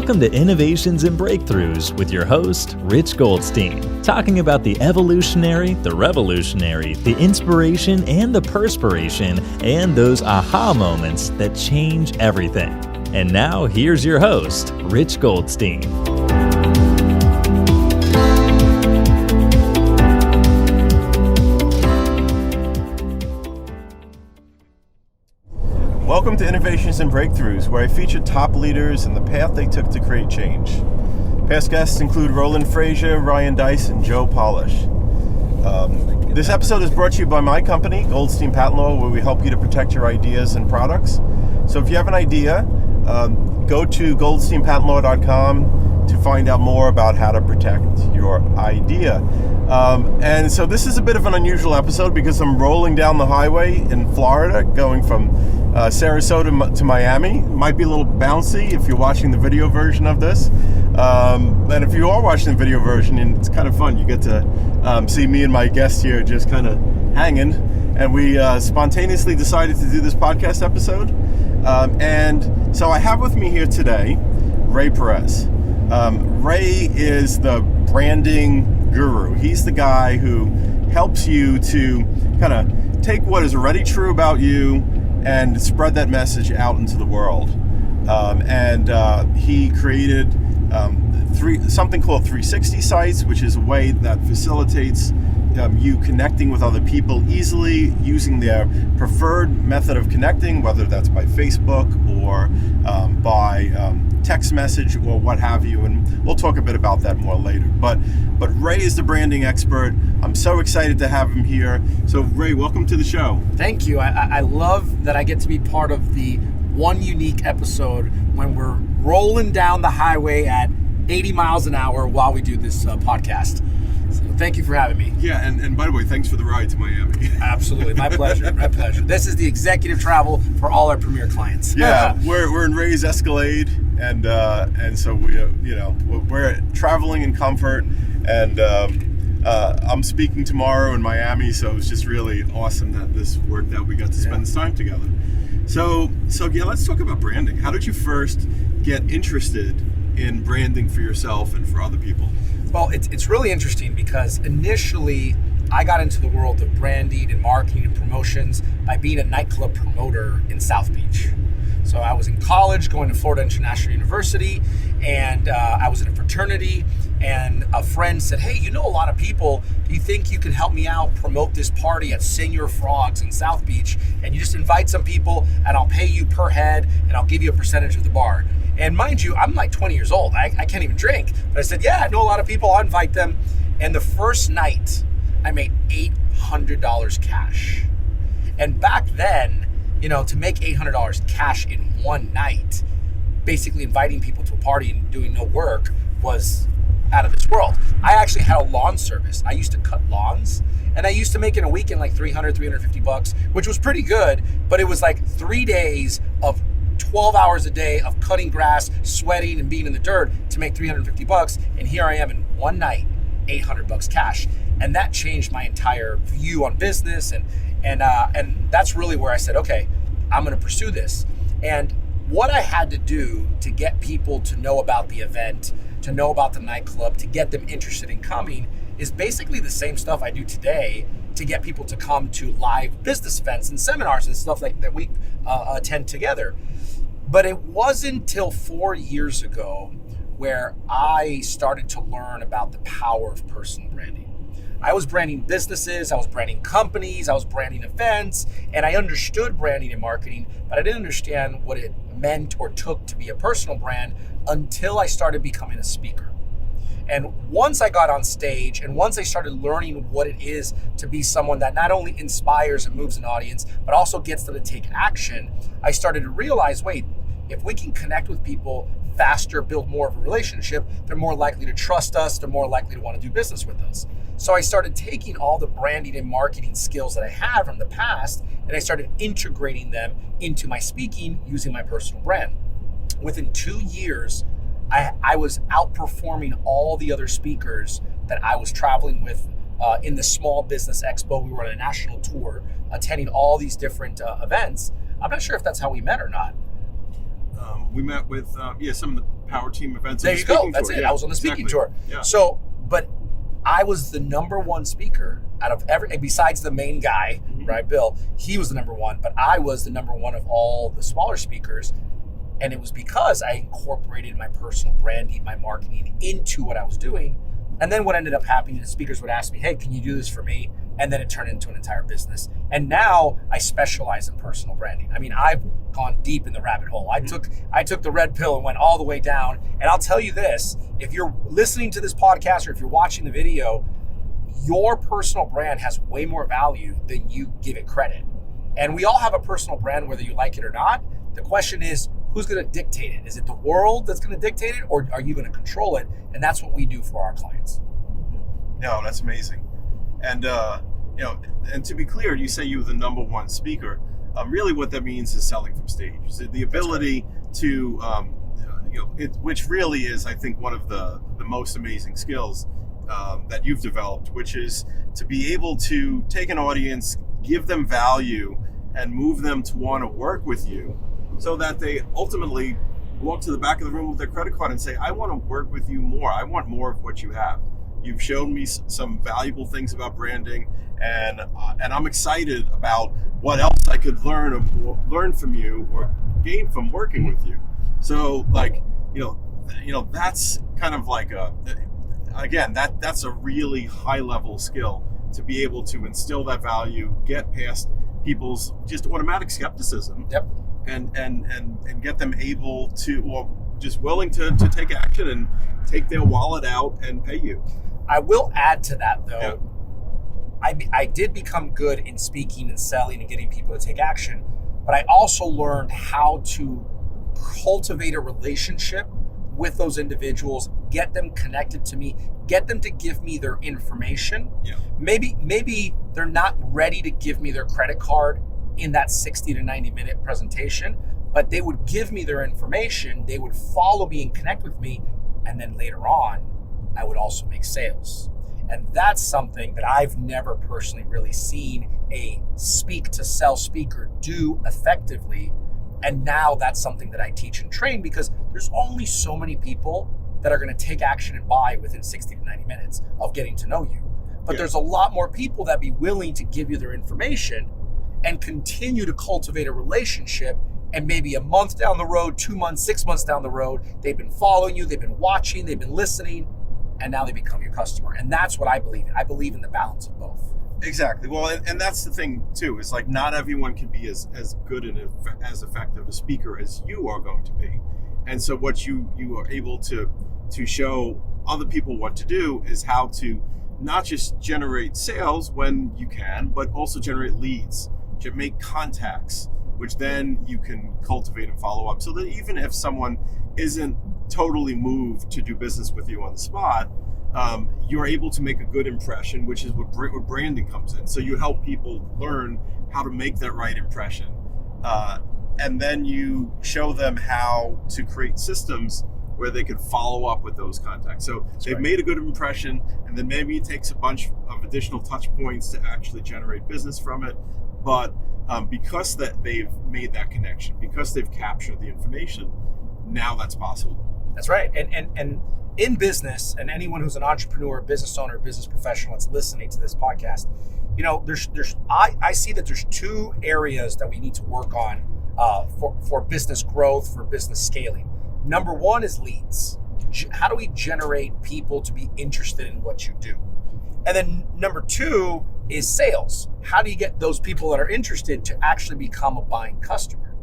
Welcome to Innovations and Breakthroughs with your host, Rich Goldstein, talking about the evolutionary, the revolutionary, the inspiration and the perspiration, and those aha moments that change everything. And now, here's your host, Rich Goldstein. Welcome to Innovations and Breakthroughs, where I feature top leaders and the path they took to create change. Past guests include Roland Frazier, Ryan Dice, and Joe Polish. This episode is brought to you by my company, Goldstein Patent Law, where we help you to protect your ideas and products. So if you have an idea, go to goldsteinpatentlaw.com to find out more about how to protect your idea. And so this is a bit of an unusual episode because I'm rolling down the highway in Florida, going from Sarasota to Miami. It might be a little bouncy if you're watching the video version of this. And if you are watching the video version, and it's kind of fun, you get to see me and my guest here just kind of hanging. And we spontaneously decided to do this podcast episode. And so I have with me here today, Rey Perez. Rey is the branding guru. He's the guy who helps you to kind of take what is already true about you and spread that message out into the world. He created something called 360 sites, which is a way that facilitates you connecting with other people easily using their preferred method of connecting, whether that's by Facebook or by text message or what have you. And we'll talk a bit about that more later. But Rey is the branding expert. I'm so excited to have him here. So Rey, welcome to the show. Thank you. I love that I get to be part of the one unique episode when we're rolling down the highway at 80 miles an hour while we do this podcast. So thank you for having me. Yeah, and by the way, thanks for the ride to Miami. Absolutely, my pleasure, my pleasure. This is the executive travel for all our premier clients. Yeah, we're in Rey's Escalade, and so we're traveling in comfort, and I'm speaking tomorrow in Miami, so it's just really awesome that this worked out. We got to spend this time together. So yeah, let's talk about branding. How did you first get interested in branding for yourself and for other people? Well, it's really interesting because initially I got into the world of branding and marketing and promotions by being a nightclub promoter in South Beach. So I was in college going to Florida International University, and I was in a fraternity, and a friend said, hey, you know a lot of people, do you think you can help me out promote this party at Senior Frogs in South Beach, and you just invite some people and I'll pay you per head and I'll give you a percentage of the bar. And mind you, I'm like 20 years old. I can't even drink. But I said, yeah, I know a lot of people. I'll invite them. And the first night, I made $800 cash. And back then, to make $800 cash in one night, basically inviting people to a party and doing no work, was out of this world. I actually had a lawn service. I used to cut lawns. And I used to make in a weekend like $350, which was pretty good. But it was like 3 days of 12 hours a day of cutting grass, sweating, and being in the dirt to make $350. And here I am in one night, $800 cash. And that changed my entire view on business. And that's really where I said, okay, I'm going to pursue this. And what I had to do to get people to know about the event, to know about the nightclub, to get them interested in coming is basically the same stuff I do today to get people to come to live business events and seminars and stuff like that we attend together. But it wasn't until 4 years ago where I started to learn about the power of personal branding. I was branding businesses, I was branding companies, I was branding events, and I understood branding and marketing, but I didn't understand what it meant or took to be a personal brand until I started becoming a speaker. And once I got on stage and once I started learning what it is to be someone that not only inspires and moves an audience, but also gets them to take action, I started to realize, wait, if we can connect with people faster, build more of a relationship, they're more likely to trust us, they're more likely to want to do business with us. So I started taking all the branding and marketing skills that I had from the past, and I started integrating them into my speaking using my personal brand. Within 2 years, I was outperforming all the other speakers that I was traveling with in the Small Business Expo. We were on a national tour, attending all these different events. I'm not sure if that's how we met or not. We met with some of the Power Team events. There you go. That's it. I was on the speaking tour. Yeah. So, but I was the number one speaker out of besides the main guy, right, Bill. He was the number one, but I was the number one of all the smaller speakers. And it was because I incorporated my personal branding, my marketing into what I was doing. And then what ended up happening is speakers would ask me, hey, can you do this for me? And then it turned into an entire business. And now I specialize in personal branding. I mean, I've gone deep in the rabbit hole. I took the red pill and went all the way down. And I'll tell you this, if you're listening to this podcast or if you're watching the video, your personal brand has way more value than you give it credit. And we all have a personal brand, whether you like it or not. The question is, who's going to dictate it? Is it the world that's going to dictate it, or are you going to control it? And that's what we do for our clients. No, that's amazing. And and to be clear, you say you were the number one speaker. Really, what that means is selling from stage. So the ability to, which really is, I think, one of the most amazing skills that you've developed, which is to be able to take an audience, give them value, and move them to want to work with you, so that they ultimately walk to the back of the room with their credit card and say, I want to work with you more. I want more of what you have. You've shown me some valuable things about branding, and I'm excited about what else I could learn from you or gain from working with you. So, that's kind of like that's a really high level skill to be able to instill that value, get past people's just automatic skepticism. Yep. And get them able to, or just willing to take action and take their wallet out and pay you. I will add to that, though. Yeah. I did become good in speaking and selling and getting people to take action, but I also learned how to cultivate a relationship with those individuals, get them connected to me, get them to give me their information. Yeah. Maybe they're not ready to give me their credit card in that 60 to 90 minute presentation, but they would give me their information, they would follow me and connect with me, and then later on, I would also make sales. And that's something that I've never personally really seen a speak to sell speaker do effectively. And now that's something that I teach and train, because there's only so many people that are going to take action and buy within 60 to 90 minutes of getting to know you. But there's a lot more people that be willing to give you their information and continue to cultivate a relationship. And maybe a month down the road, 2 months, 6 months down the road, they've been following you, they've been watching, they've been listening, and now they become your customer. And that's what I believe in. I believe in the balance of both. Exactly. Well, and that's the thing too, is like not everyone can be as good and as effective a speaker as you are going to be. And so what you are able to show other people what to do is how to not just generate sales when you can, but also generate leads, to make contacts, which then you can cultivate and follow up, so that even if someone isn't totally moved to do business with you on the spot, you're able to make a good impression, which is what branding comes in. So you help people learn how to make that right impression. And then you show them how to create systems where they can follow up with those contacts. So they've made a good impression, and then maybe it takes a bunch of additional touch points to actually generate business from it. But because that they've made that connection, because they've captured the information, now that's possible. That's right. And in business, and anyone who's an entrepreneur, business owner, business professional that's listening to this podcast, I see that there's two areas that we need to work on for business growth, for business scaling. Number one is leads. How do we generate people to be interested in what you do? And then number two is sales. How do you get those people that are interested to actually become a buying customer?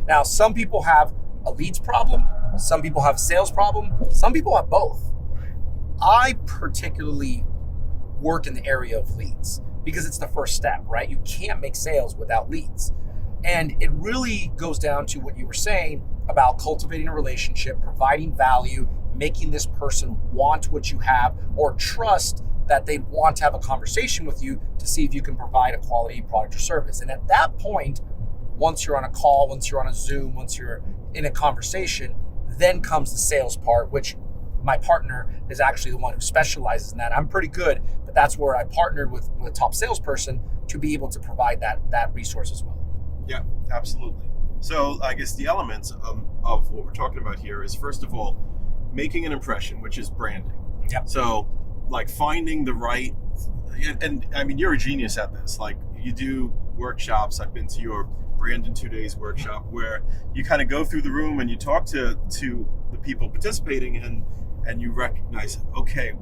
Now, some people have a leads problem. Some people have a sales problem. Some people have both. I particularly work in the area of leads because it's the first step, right? You can't make sales without leads. And it really goes down to what you were saying about cultivating a relationship, providing value, making this person want what you have, or trust that they want to have a conversation with you to see if you can provide a quality product or service. And at that point, once you're on a call, once you're on a Zoom, once you're in a conversation, then comes the sales part, which my partner is actually the one who specializes in that. I'm pretty good, but that's where I partnered with a top salesperson to be able to provide that resource as well. Yeah, absolutely. So I guess the elements of what we're talking about here is, first of all, making an impression, which is branding. Yep. So like finding the right, and I mean, you're a genius at this. Like you do workshops. I've been to your Brand in 2 Days workshop where you kind of go through the room and you talk to the people participating and you recognize, okay,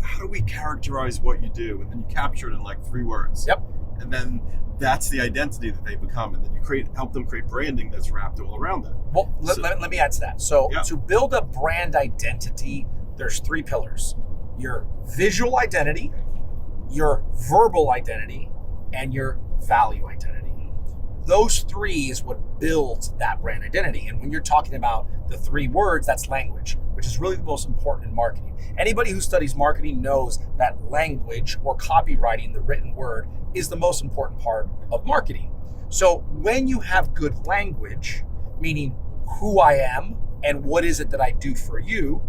how do we characterize what you do? And then you capture it in like 3 words. Yep. And then that's the identity that they become. And then you help them create branding that's wrapped all around that. Well, let me add to that. So to build a brand identity, there's 3 pillars: your visual identity, your verbal identity, and your value identity. Those 3 is what builds that brand identity. And when you're talking about the 3 words, that's language, which is really the most important in marketing. Anybody who studies marketing knows that language or copywriting, the written word, is the most important part of marketing. So when you have good language, meaning who I am and what is it that I do for you,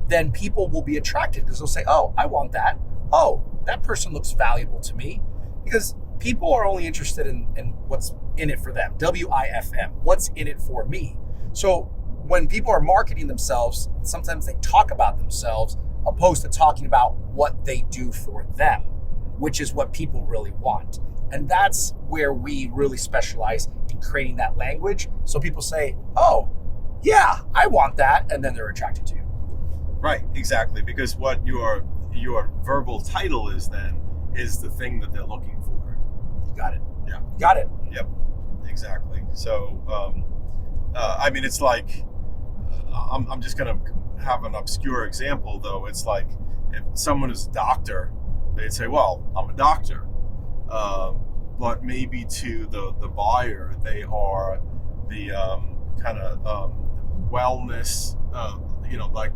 then people will be attracted because they'll say, oh, I want that. Oh, that person looks valuable to me. Because people are only interested in what's in it for them. WIFM, what's in it for me? So when people are marketing themselves, sometimes they talk about themselves opposed to talking about what they do for them, which is what people really want. And that's where we really specialize in creating that language. So people say, oh, yeah, I want that. And then they're attracted to you. Right, exactly. Because what your verbal title is then is the thing that they're looking for. Got it. Yeah. Got it. Yep. Exactly. So, I mean, it's like, I'm just going to have an obscure example, though. It's like if someone is a doctor, they'd say, well, I'm a doctor. But maybe to the buyer, they are the kind of wellness, like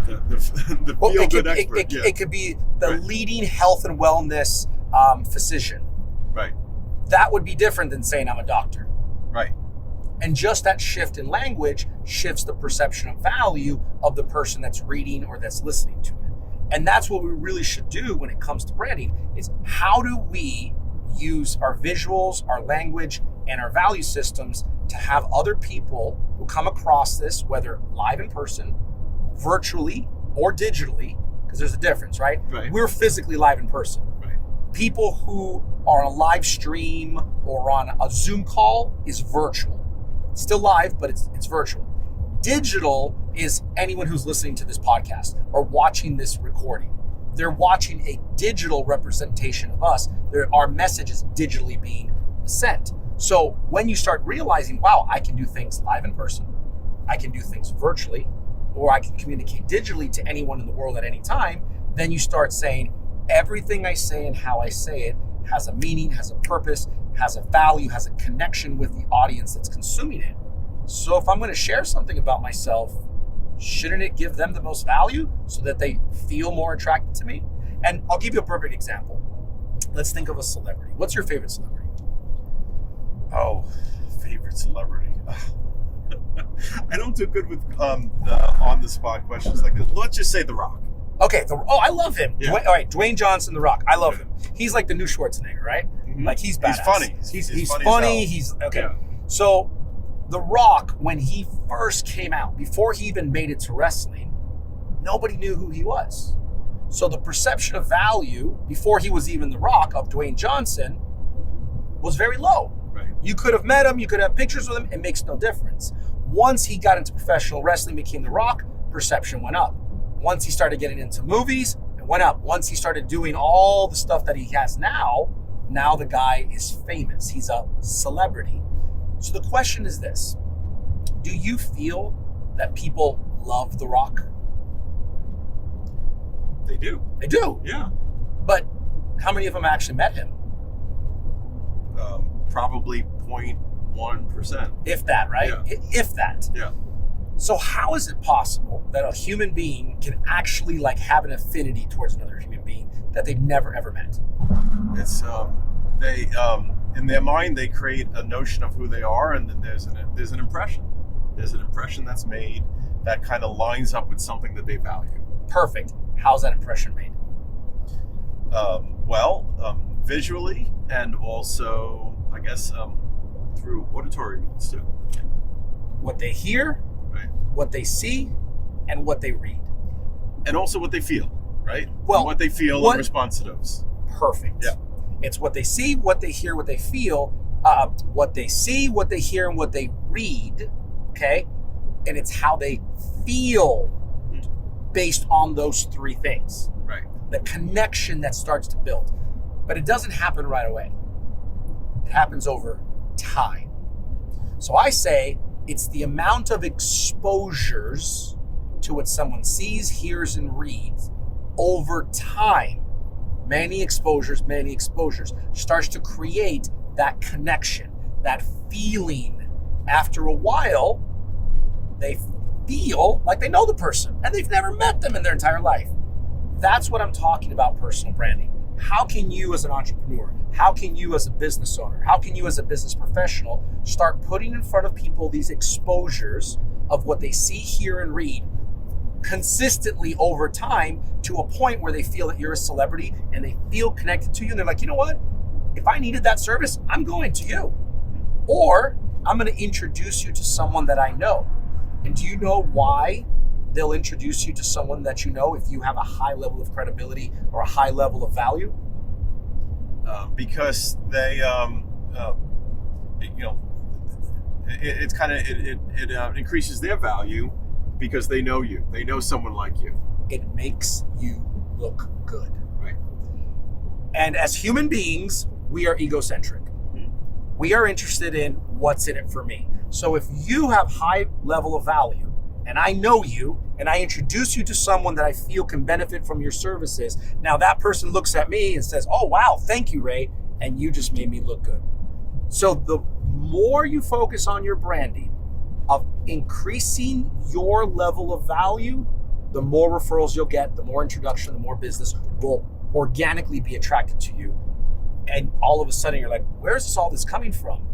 the feel-good expert. It could be the leading health and wellness physician. Right. That would be different than saying I'm a doctor. Right. And just that shift in language shifts the perception of value of the person that's reading or that's listening to it. And that's what we really should do when it comes to branding, is how do we use our visuals, our language, and our value systems to have other people who come across this, whether live in person, virtually, or digitally, because there's a difference, right? We're physically live in person. People who are on a live stream or on a Zoom call is virtual. It's still live, but it's virtual. Digital is anyone who's listening to this podcast or watching this recording. They're watching a digital representation of us. Our message is digitally being sent. So when you start realizing, wow, I can do things live in person, I can do things virtually, or I can communicate digitally to anyone in the world at any time, then you start saying, everything I say and how I say it has a meaning, has a purpose, has a value, has a connection with the audience that's consuming it. So if I'm going to share something about myself, shouldn't it give them the most value so that they feel more attracted to me? And I'll give you a perfect example. Let's think of a celebrity. What's your favorite celebrity? Oh, favorite celebrity. I don't do good with on the spot questions like this. Let's just say The Rock. Okay. I love him. Yeah. All right, Dwayne Johnson, The Rock. I love him. He's like the new Schwarzenegger, right? Mm-hmm. Like he's badass. He's funny. He's funny. funny. He's okay. Yeah. So The Rock, when he first came out, before he even made it to wrestling, nobody knew who he was. So the perception of value before he was even The Rock of Dwayne Johnson was very low. Right. You could have met him, you could have pictures with him, it makes no difference. Once he got into professional wrestling, became The Rock, perception went up. Once he started getting into movies, it went up. Once he started doing all the stuff that he has now the guy is famous. He's a celebrity. So the question is this: do you feel that people love The Rock? They do. They do. Yeah. But how many of them actually met him? Probably 0.1%. If that, right? Yeah. If that. Yeah. So how is it possible that a human being can actually have an affinity towards another human being that they've never ever met? It's they in their mind they create a notion of who they are, and then there's an impression. There's an impression that's made that kind of lines up with something that they value. Perfect. How's that impression made? Visually, and also I guess through auditory means too. What they hear, Right. what they see, and what they read. And also what they feel, right? Well, and what they feel in response to those. Perfect. Yeah. It's what they see, what they hear, what they feel, what they see, what they hear, and what they read, okay? And it's how they feel based on those three things. Right. The connection that starts to build. But it doesn't happen right away. It happens over time. So I say it's the amount of exposures to what someone sees, hears, and reads over time. Many exposures starts to create that connection, that feeling. After a while, they feel like they know the person and they've never met them in their entire life. That's what I'm talking about, personal branding. How can you as an entrepreneur, how can you as a business owner, how can you as a business professional start putting in front of people these exposures of what they see, hear, and read consistently over time to a point where they feel that you're a celebrity and they feel connected to you, and they're like, you know what? If I needed that service, I'm going to you. Or I'm going to introduce you to someone that I know. And do you know why they'll introduce you to someone that you know if you have a high level of credibility or a high level of value? Because they, it increases their value because they know you. They know someone like you. It makes you look good. Right. And as human beings, we are egocentric. We are interested in what's in it for me. So if you have high level of value and I know you and I introduce you to someone that I feel can benefit from your services, now that person looks at me and says, oh, wow, thank you, Ray. And you just made me look good. So the more you focus on your branding of increasing your level of value, the more referrals you'll get, the more introduction, the more business will organically be attracted to you. And all of a sudden you're like, where's all this coming from?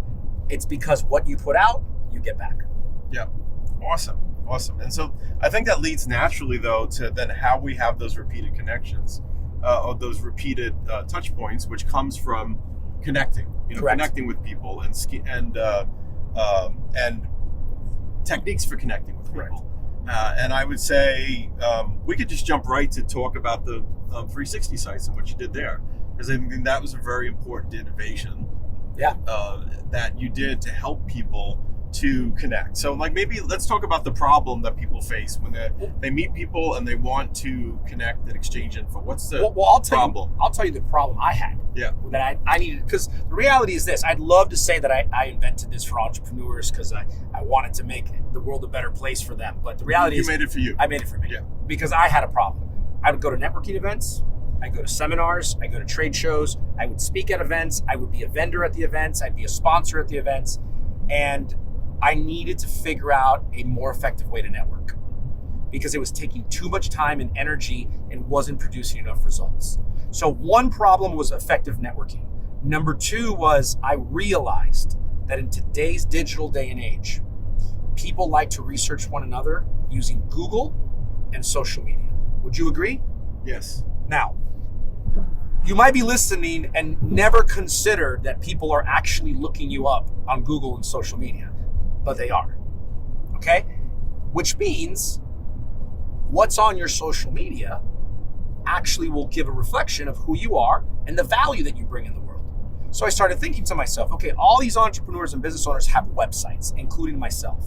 It's because what you put out, you get back. Yeah. Awesome. And so I think that leads naturally, though, to then how we have those repeated connections, or those repeated touch points, which comes from connecting, Correct. Connecting with people and techniques for connecting with people. And I would say we could just jump right to talk about the 360 sites and what you did there, because I think that was a very important innovation. Yeah. That you did to help people to connect. So maybe let's talk about the problem that people face when they meet people and they want to connect and exchange info. What's the problem? I'll tell you the problem I had. Yeah. That I needed, because the reality is this. I'd love to say that I invented this for entrepreneurs because I wanted to make the world a better place for them. But the reality is, you made it for you. I made it for me. Yeah. Because I had a problem. I would go to networking events. I go to seminars, I go to trade shows, I would speak at events, I would be a vendor at the events, I'd be a sponsor at the events, and I needed to figure out a more effective way to network because it was taking too much time and energy and wasn't producing enough results. So one problem was effective networking. Number two was I realized that in today's digital day and age, people like to research one another using Google and social media. Would you agree? Yes. Now, you might be listening and never considered that people are actually looking you up on Google and social media, but they are, okay? Which means what's on your social media actually will give a reflection of who you are and the value that you bring in the world. So I started thinking to myself, okay, all these entrepreneurs and business owners have websites, including myself,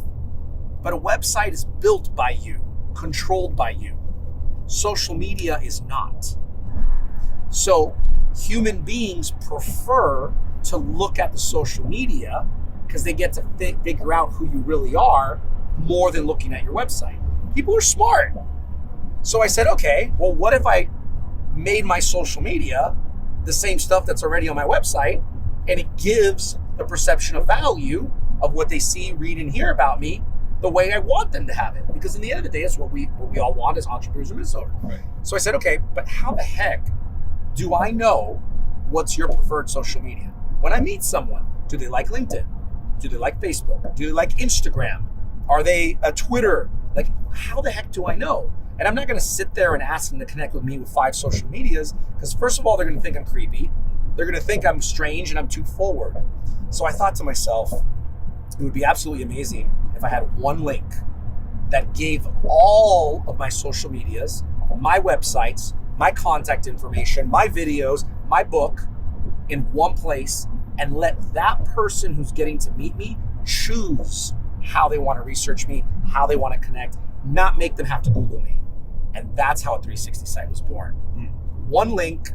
but a website is built by you, controlled by you. Social media is not. So human beings prefer to look at the social media because they get to figure out who you really are more than looking at your website. People are smart. So I said, okay, well, what if I made my social media the same stuff that's already on my website, and it gives the perception of value of what they see, read, and hear about me the way I want them to have it. Because in the end of the day, it's what we all want as entrepreneurs and business owners. Right. So I said, okay, but how the heck do I know what's your preferred social media? When I meet someone, do they like LinkedIn? Do they like Facebook? Do they like Instagram? Are they a Twitter? Like, how the heck do I know? And I'm not going to sit there and ask them to connect with me with 5 social medias, because first of all, they're going to think I'm creepy. They're going to think I'm strange and I'm too forward. So I thought to myself, it would be absolutely amazing if I had one link that gave all of my social medias, my websites, my contact information, my videos, my book in one place, and let that person who's getting to meet me choose how they want to research me, how they want to connect, not make them have to Google me. And that's how a 360 site was born. One link,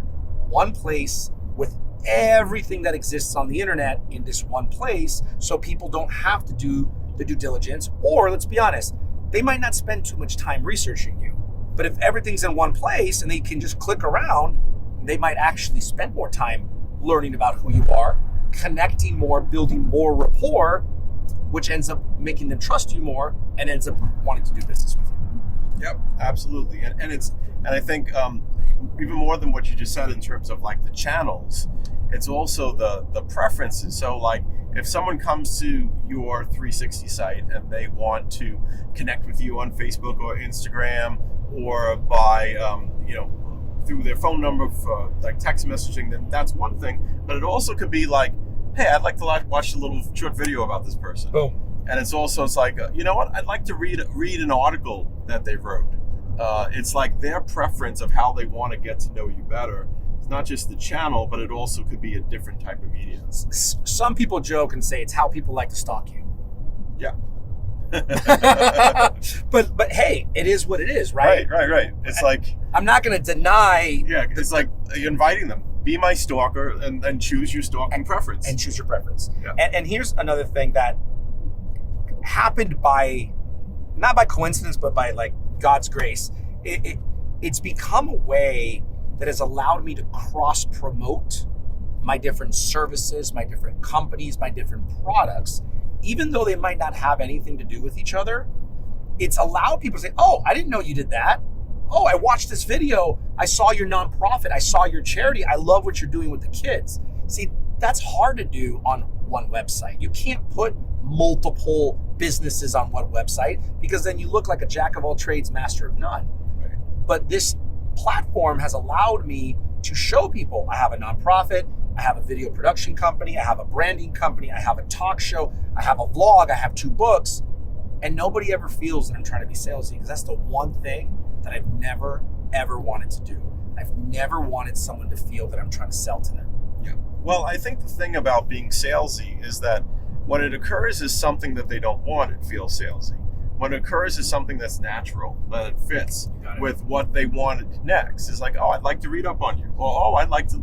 one place, with everything that exists on the internet in this one place, so people don't have to do the due diligence, or let's be honest, they might not spend too much time researching you. But if everything's in one place and they can just click around, they might actually spend more time learning about who you are, connecting more, building more rapport, which ends up making them trust you more and ends up wanting to do business with you. Yep, absolutely. And I think even more than what you just said in terms of like the channels, it's also the preferences. So like if someone comes to your 360 site and they want to connect with you on Facebook or Instagram, or by through their phone number for like text messaging, then that's one thing. But it also could be like, hey, I'd like to watch a little short video about this person. Boom. And it's like, you know what? I'd like to read an article that they wrote. It's like their preference of how they want to get to know you better. It's not just the channel, but it also could be a different type of media. Some people joke and say it's how people like to stalk you. Yeah. but hey, it is what it is, right? Right. It's like, I'm not going to deny. Yeah, it's like inviting them. Be my stalker and choose your stalking preference. And choose your preference. Yeah. And here's another thing that happened not by coincidence, but by like God's grace. It's become a way that has allowed me to cross promote my different services, my different companies, my different products, even though they might not have anything to do with each other. It's allowed people to say, oh, I didn't know you did that. Oh, I watched this video. I saw your nonprofit. I saw your charity. I love what you're doing with the kids. See, that's hard to do on one website. You can't put multiple businesses on one website because then you look like a jack of all trades, master of none. Right. But this platform has allowed me to show people I have a nonprofit, I have a video production company, I have a branding company, I have a talk show, I have a vlog, I have 2 books, and nobody ever feels that I'm trying to be salesy, because that's the one thing that I've never, ever wanted to do. I've never wanted someone to feel that I'm trying to sell to them. Yeah. Well, I think the thing about being salesy is that when it occurs as something that they don't want, it feels salesy. When it occurs as something that's natural, that it fits with what they wanted next. It's like, oh, I'd like to read up on you. Or, oh, I'd like to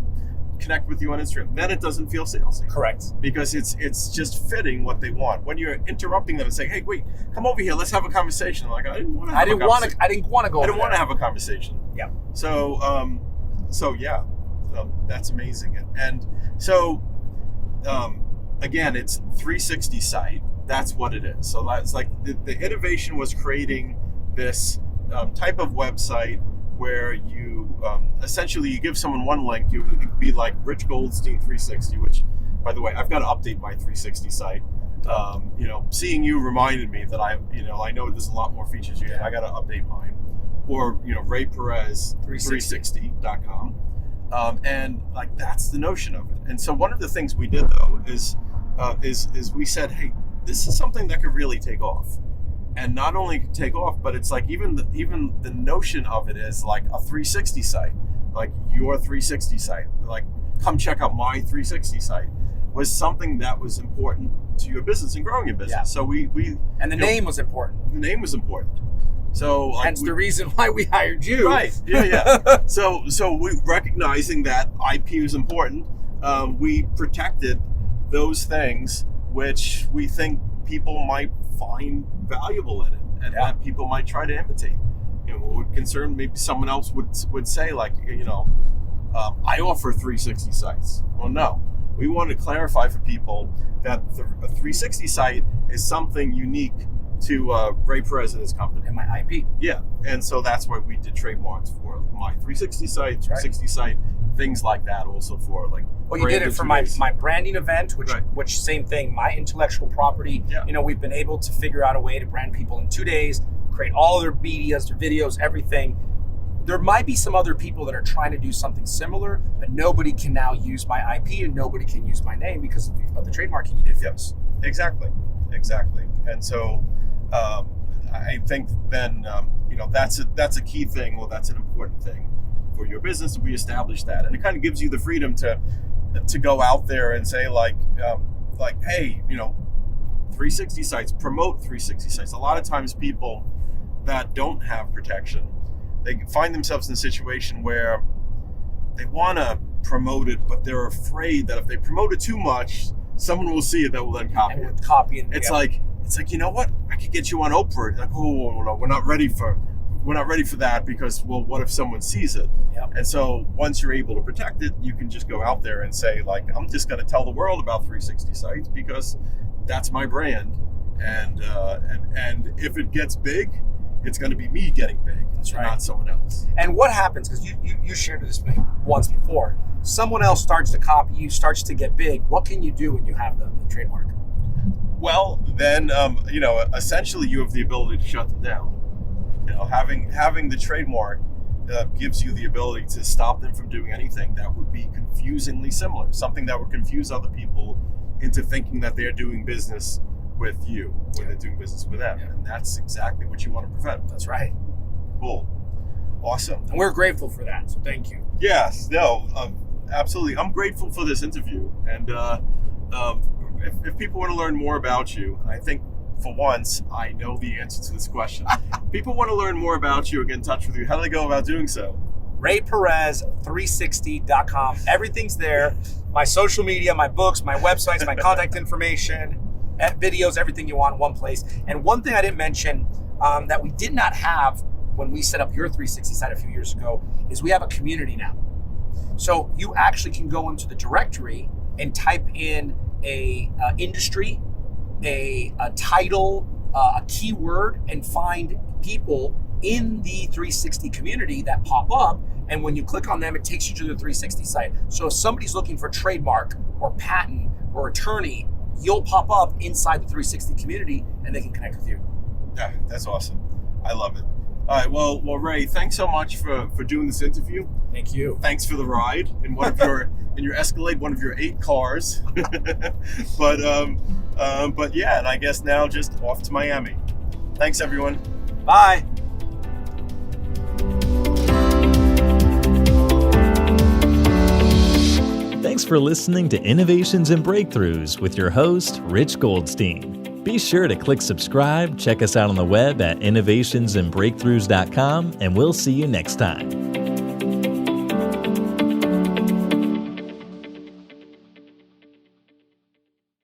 connect with you on Instagram. Then it doesn't feel salesy. Correct. Because it's just fitting what they want. When you're interrupting them and saying, hey, wait, come over here, let's have a conversation. I'm like, I didn't want to have a conversation. I didn't want to go. I didn't want to have a conversation. Yeah. So yeah, that's amazing. And so, again, it's 360 site. That's what it is. So that's like the innovation was creating this type of website where you essentially you give someone one link. You would be like Rich Goldstein 360, which, by the way, I've got to update my 360 site. Seeing you reminded me that I know there's a lot more features here. I got to update mine. Or Rey Perez 360.com. And like that's the notion of it. And so one of the things we did though is we said, hey, this is something that could really take off. And not only take off, but it's like even the notion of it is like a 360 site, like your 360 site, like come check out my 360 site, was something that was important to your business and growing your business. Yeah. So we and the name was important. The name was important. So like, hence the reason why we hired you. Right. Yeah. So we recognizing that IP is important, we protected those things which we think people might find valuable in it and that people might try to imitate. We're concerned maybe someone else would say like, I offer 360 sites. Well, no. We want to clarify for people that a 360 site is something unique to Rey Perez and his company. And my IP. Yeah, and so that's why we did trademarks for my 360 site, 360 site, things like that also for like... Well, you did it for my branding event, which same thing, my intellectual property. Yeah. We've been able to figure out a way to brand people in 2 days, create all their medias, their videos, everything. There might be some other people that are trying to do something similar, but nobody can now use my IP and nobody can use my name because of the trademarking you did for us. Exactly. And so I think then that's a key thing. Well, that's an important thing for your business. We establish that, and it kind of gives you the freedom to go out there and say hey, 360 sites, promote 360 sites. A lot of times people that don't have protection, they find themselves in a situation where they want to promote it, but they're afraid that if they promote it too much, someone will see it that will then copy it. It's like, you know what? I could get you on Oprah. Like, oh, no, we're not ready for that because, well, what if someone sees it? Yep. And so once you're able to protect it, you can just go out there and say, like, I'm just going to tell the world about 360 sites because that's my brand. And if it gets big, it's going to be me getting big. That's right. Not someone else. And what happens, because you shared this once before, someone else starts to copy you, starts to get big. What can you do when you have the trademark? Well, then, essentially you have the ability to shut them down. Having the trademark gives you the ability to stop them from doing anything that would be confusingly similar, something that would confuse other people into thinking that they're doing business with you when they're doing business with them. And that's exactly what you want to prevent. That's right. Cool. Awesome. And we're grateful for that, so thank you. Yes. No, absolutely. I'm grateful for this interview. And if people want to learn more about you, I think for once, I know the answer to this question. People want to learn more about you or get in touch with you. How do they go about doing so? RayPerez360.com. Everything's there. My social media, my books, my websites, my contact information, videos, everything you want in one place. And one thing I didn't mention that we did not have when we set up your 360 site a few years ago is we have a community now. So you actually can go into the directory and type in a industry, a title, a keyword, and find people in the 360 community that pop up. And when you click on them, it takes you to the 360 site. So if somebody's looking for trademark or patent or attorney, you'll pop up inside the 360 community and they can connect with you. Yeah, that's awesome. I love it. All right, well, Ray, thanks so much for doing this interview. Thank you. Thanks for the ride in one of your Escalade, one of your 8 cars. But yeah, and I guess now just off to Miami. Thanks, everyone. Bye. Thanks for listening to Innovations and Breakthroughs with your host, Rich Goldstein. Be sure to click subscribe, check us out on the web at innovationsandbreakthroughs.com, and we'll see you next time.